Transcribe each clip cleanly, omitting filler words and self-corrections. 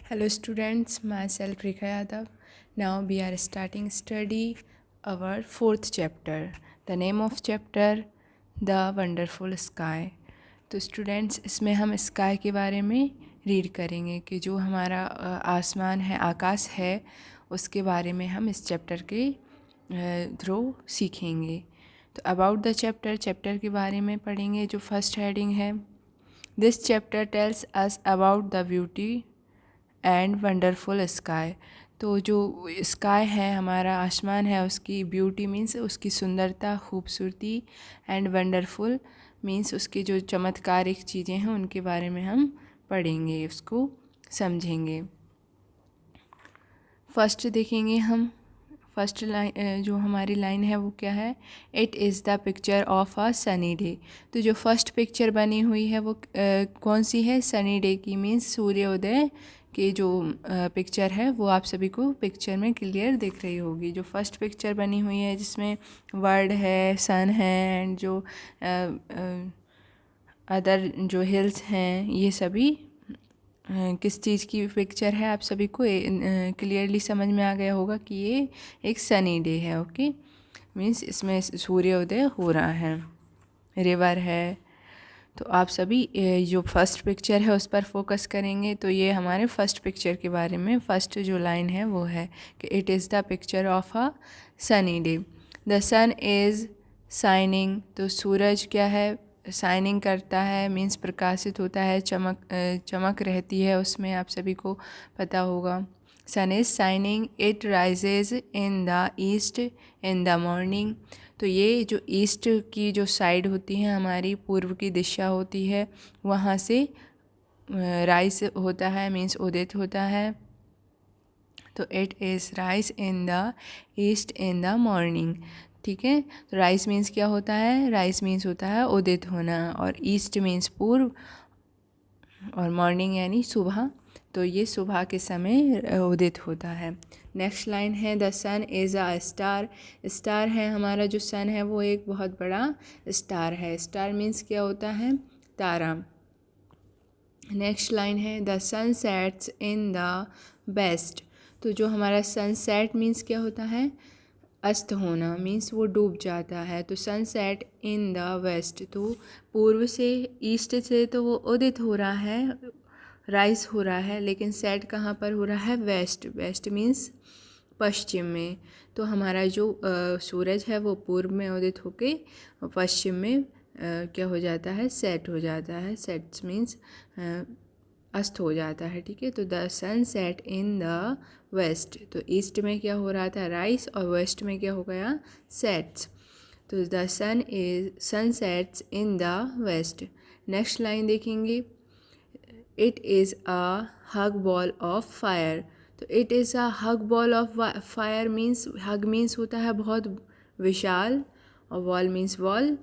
Hello students, myself Rekha Yadav. Now we are starting study our fourth chapter. The name of chapter The Wonderful Sky. तो students इसमें हम sky के बारे में read करेंगे कि जो हमारा आसमान है, आकाश है, उसके बारे में हम इस चैप्टर के थ्रू सीखेंगे। तो अबाउट द चैप्टर के बारे में पढ़ेंगे। जो फर्स्ट हेडिंग है, this chapter tells us about the beauty and wonderful sky. तो जो स्काई है, हमारा आसमान है, उसकी ब्यूटी मीन्स उसकी सुंदरता, खूबसूरती, एंड वंडरफुल मीन्स उसकी जो चमत्कारिक चीज़ें हैं उनके बारे में हम पढ़ेंगे, उसको समझेंगे। फर्स्ट देखेंगे हम। फर्स्ट लाइन जो हमारी लाइन है वो क्या है? It is the picture of a sunny day. तो जो फर्स्ट पिक्चर बनी हुई है वो कौन सी है? सनी डे की, मीन्स सूर्योदय की जो पिक्चर है वो आप सभी को पिक्चर में क्लियर दिख रही होगी। जो फर्स्ट पिक्चर बनी हुई है जिसमें वर्ल्ड है, सन है, एंड जो अदर जो हिल्स हैं, ये सभी किस चीज़ की पिक्चर है आप सभी को क्लियरली समझ में आ गया होगा कि ये एक सनी डे है। ओके, मीन्स इसमें सूर्योदय हो रहा है, रिवर है। तो आप सभी जो फर्स्ट पिक्चर है उस पर फोकस करेंगे। तो ये हमारे फर्स्ट पिक्चर के बारे में फर्स्ट जो लाइन है वो है कि it is the picture of a sunny day. The sun is shining. तो सूरज क्या है? शाइनिंग करता है, मीन्स प्रकाशित होता है, चमक रहती है उसमें, आप सभी को पता होगा। Sun is shining, it rises in the east in the morning. तो ये जो ईस्ट की जो साइड होती है, हमारी पूर्व की दिशा होती है, वहाँ से राइज होता है, मीन्स उदित होता है। तो it is rise in the east in the morning. ठीक है, तो राइज मीन्स क्या होता है? राइज मीन्स होता है उदित होना, और ईस्ट मीन्स पूर्व, और मॉर्निंग यानी सुबह। तो ये सुबह के समय उदित होता है। नेक्स्ट लाइन है, the sun is a star. Star है हमारा जो सन है वो एक बहुत बड़ा स्टार है। स्टार मीन्स क्या होता है? तारा। नेक्स्ट लाइन है, the sun sets in the west. तो जो हमारा सनसेट मीन्स क्या होता है? अस्त होना, मीन्स वो डूब जाता है। तो सनसेट इन द वेस्ट, तो पूर्व से, ईस्ट से तो वो उदित हो रहा है, राइज हो रहा है, लेकिन सेट कहाँ पर हो रहा है? वेस्ट। वेस्ट मीन्स पश्चिम में। तो हमारा जो सूरज है वो पूर्व में उदित होके पश्चिम में क्या हो जाता है? सेट हो जाता है। सेट्स मीन्स अस्त हो जाता है। ठीक है, तो the sun set in the west. तो ईस्ट में क्या हो रहा था? राइज, और वेस्ट में क्या हो गया? सेट्स। तो the sun sets in the west. Next line देखेंगे, it is a huge ball of fire. तो it is a huge ball of fire means, huge means होता है बहुत विशाल, और वॉल मीन्स वॉल।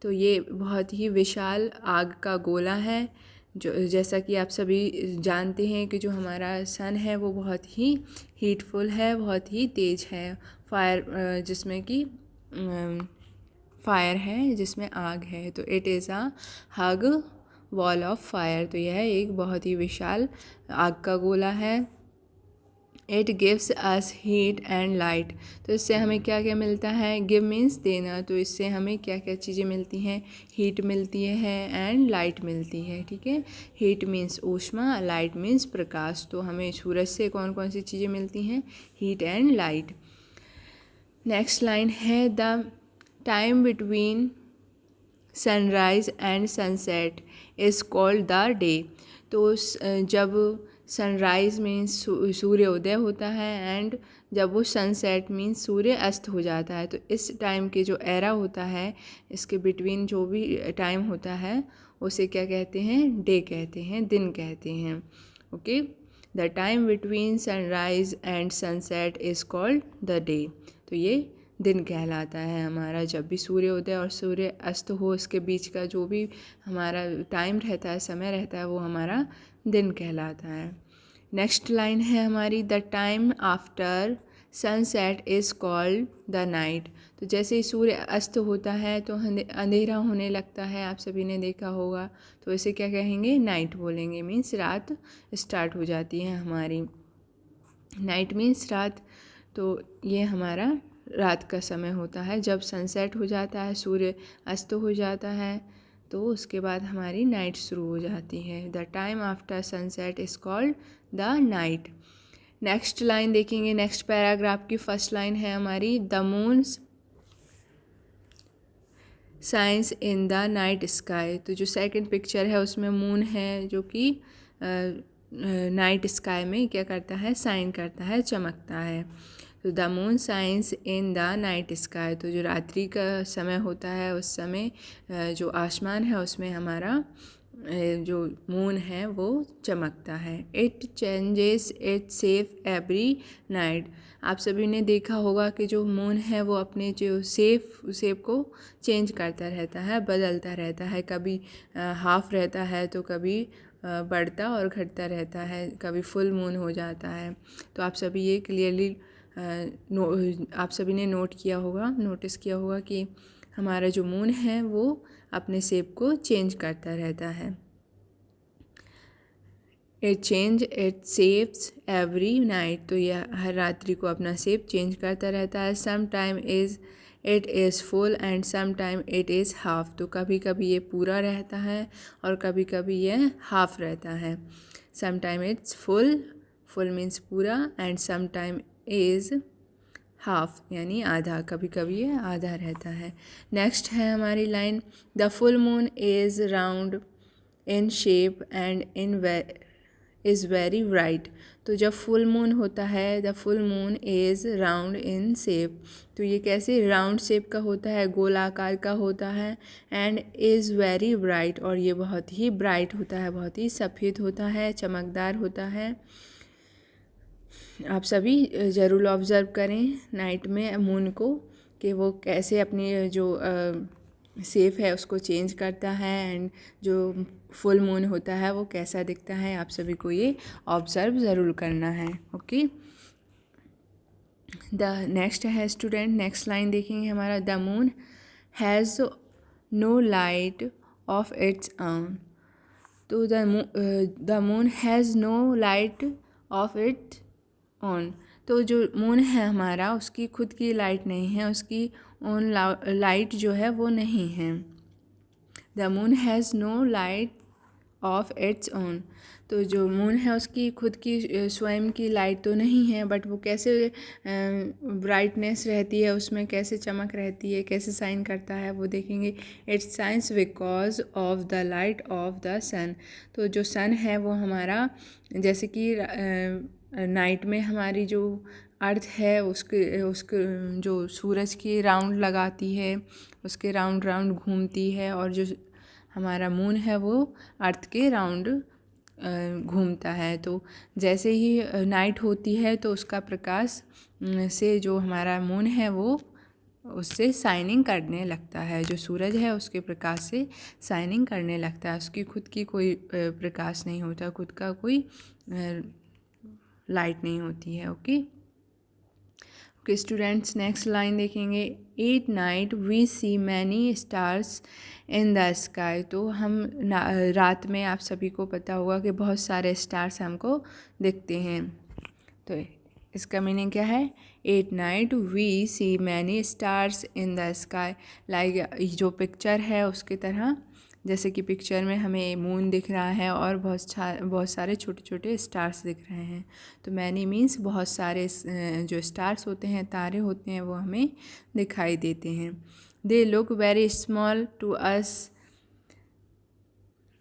तो ये बहुत ही विशाल आग का गोला है। जो जैसा कि आप सभी जानते हैं कि जो हमारा सन है वो बहुत ही हीटफुल है, बहुत ही तेज़ है। फायर जिसमें कि फायर है, जिसमें आग है। तो it is a hug wall of fire. तो यह एक बहुत ही विशाल आग का गोला है। It gives us heat and light. तो इससे हमें क्या क्या मिलता है? गिव मीन्स देना। तो इससे हमें क्या क्या चीज़ें मिलती हैं? हीट मिलती है एंड लाइट मिलती है। ठीक है, हीट मीन्स ऊष्मा, लाइट मीन्स प्रकाश। तो हमें सूरज से कौन कौन सी चीज़ें मिलती हैं? Heat and light. Next line है, the time between sunrise and sunset is called the day. तो जब सनराइज मीन्स सूर्योदय होता है, एंड जब वो सनसेट मीन्स सूर्य अस्त हो जाता है, तो इस टाइम के जो एरा होता है, इसके बिटवीन जो भी टाइम होता है उसे क्या कहते हैं? डे कहते हैं, दिन कहते हैं। Okay, the time between sunrise and sunset is called the day. तो ये दिन कहलाता है हमारा। जब भी सूर्योदय और सूर्य अस्त हो, इसके बीच का जो भी हमारा टाइम रहता है, समय रहता है, वो हमारा दिन कहलाता है। नेक्स्ट लाइन है हमारी, the time after sunset is called the night. तो जैसे ही सूर्य अस्त होता है तो अंधेरा होने लगता है, आप सभी ने देखा होगा, तो इसे क्या कहेंगे, नाइट बोलेंगे। मीन्स रात स्टार्ट हो जाती है हमारी, नाइट मीन्स रात। तो ये हमारा रात का समय होता है, जब सनसेट हो जाता है, सूर्य अस्त हो जाता है, तो उसके बाद हमारी नाइट शुरू हो जाती है। The time after sunset is called the night. Next line देखेंगे, नेक्स्ट पैराग्राफ की फर्स्ट लाइन है हमारी, the moons science in the night sky. तो जो सेकंड पिक्चर है उसमें मून है, जो कि नाइट स्काई में क्या करता है, साइन करता है, चमकता है। तो the moon science in the night sky, तो जो रात्रि का समय होता है उस समय जो आसमान है उसमें हमारा जो मून है वो चमकता है। It changes it shape every night. आप सभी ने देखा होगा कि जो मून है वो अपने जो शेप को चेंज करता रहता है, बदलता रहता है। कभी हाफ रहता है तो कभी बढ़ता और घटता रहता है, कभी फुल मून हो जाता है। तो आप सभी ये क्लियरली आप सभी ने नोटिस किया होगा कि हमारा जो मून है वो अपने शेप को चेंज करता रहता है। It change it shapes every night, तो यह हर रात्रि को अपना शेप चेंज करता रहता है। Some time it is full and some time it is half, तो कभी कभी ये पूरा रहता है और कभी कभी यह हाफ रहता है। Some time it's full means पूरा, and some time is half यानी आधा, कभी कभी ये आधा रहता है। नेक्स्ट है हमारी line, the full moon is round in shape and is very bright. तो जब फुल मून होता है, the full moon is round in shape, तो ये कैसे राउंड शेप का होता है, गोलाकार का होता है, एंड इज़ वेरी ब्राइट, और ये बहुत ही ब्राइट होता है, बहुत ही सफ़ेद होता है, चमकदार होता है। आप सभी ज़रूर ऑब्ज़र्व करें नाइट में मून को, कि वो कैसे अपनी जो शेप है उसको चेंज करता है, एंड जो फुल मून होता है वो कैसा दिखता है। आप सभी को ये ऑब्ज़र्व ज़रूर करना है। ओके, द नेक्स्ट है स्टूडेंट, नेक्स्ट लाइन देखेंगे हमारा, the moon has no light of its own. तो the moon has no light of it on, तो जो मून है हमारा उसकी खुद की लाइट नहीं है, उसकी ओन लाइट जो है वो नहीं है। The moon has no light of its own, तो जो मून है उसकी खुद की स्वयं की लाइट तो नहीं है, बट वो कैसे ब्राइटनेस रहती है उसमें, कैसे चमक रहती है, कैसे शाइन करता है, वो देखेंगे। Its shines because of the light of the sun, तो जो सन है वो हमारा, जैसे कि नाइट में हमारी जो अर्थ है उसके जो सूरज की राउंड लगाती है, उसके राउंड राउंड घूमती है, और जो हमारा मून है वो अर्थ के राउंड घूमता है। तो जैसे ही नाइट होती है तो उसका प्रकाश से जो हमारा मून है वो उससे शाइनिंग करने लगता है, जो सूरज है उसके प्रकाश से शाइनिंग करने लगता है, उसकी खुद की कोई प्रकाश नहीं होता, खुद का कोई लाइट नहीं होती है। Okay okay students, next line देखेंगे, at night we see many stars in the sky. तो हम रात में, आप सभी को पता होगा कि बहुत सारे स्टार्स हमको दिखते हैं। तो इसका मीनिंग क्या है, at night we see many stars in the sky, like जो पिक्चर है उसकी तरह, जैसे कि पिक्चर में हमें मून दिख रहा है और बहुत सारे छोटे छोटे स्टार्स दिख रहे हैं। तो मैनी मीन्स बहुत सारे जो स्टार्स होते हैं, तारे होते हैं, वो हमें दिखाई देते हैं। They look very small to us,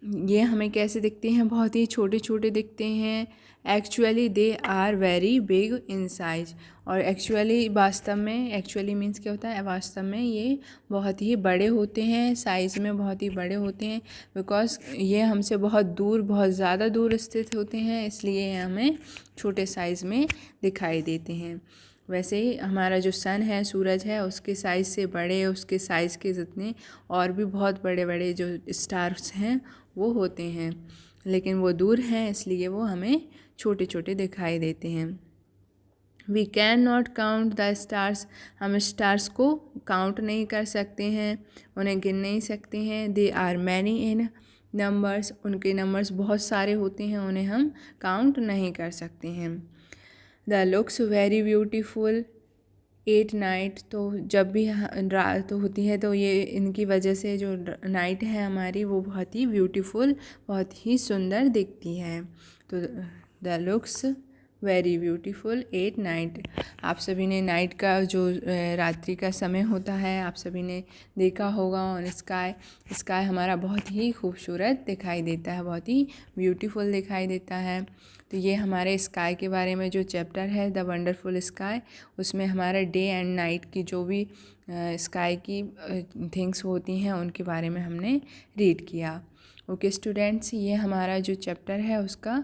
ये हमें कैसे दिखते हैं, बहुत ही छोटे छोटे दिखते हैं। Actually they are very big in size, और एक्चुअली वास्तव में, एक्चुअली मीन्स क्या होता है, वास्तव में ये बहुत ही बड़े होते हैं, साइज़ में बहुत ही बड़े होते हैं, बिकॉज ये हमसे बहुत दूर, बहुत ज़्यादा दूर स्थित होते हैं, इसलिए हमें छोटे साइज़ में दिखाई देते हैं। वैसे ही हमारा जो सन है, सूरज है, उसके साइज़ से बड़े, उसके साइज़ के जितने और भी बहुत बड़े बड़े जो स्टार्स हैं वो होते हैं, लेकिन वो दूर हैं इसलिए वो हमें छोटे छोटे दिखाई देते हैं। We can not count the stars, हम स्टार्स को काउंट नहीं कर सकते हैं, उन्हें गिन नहीं सकते हैं। They are many in numbers, उनके नंबर्स बहुत सारे होते हैं, उन्हें हम काउंट नहीं कर सकते हैं। The looks very beautiful at night, तो जब भी रात होती है तो ये इनकी वजह से जो नाइट है हमारी वो बहुत ही ब्यूटीफुल, बहुत ही सुंदर दिखती है। तो the looks very beautiful at night, आप सभी ने नाइट का जो रात्रि का समय होता है आप सभी ने देखा होगा ऑन स्काई। स्काई हमारा बहुत ही खूबसूरत दिखाई देता है, बहुत ही ब्यूटीफुल दिखाई देता है। तो ये हमारे स्काई के बारे में जो चैप्टर है द वंडरफुल स्काई, उसमें हमारा डे एंड नाइट की जो भी स्काई की थिंग्स होती हैं उनके बारे में हमने रीड किया। ओके स्टूडेंट्स, ये हमारा जो चैप्टर है उसका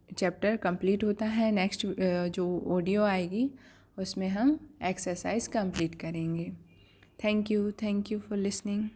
चैप्टर कंप्लीट होता है। नेक्स्ट जो ऑडियो आएगी उसमें हम एक्सरसाइज कंप्लीट करेंगे। Thank you for listening.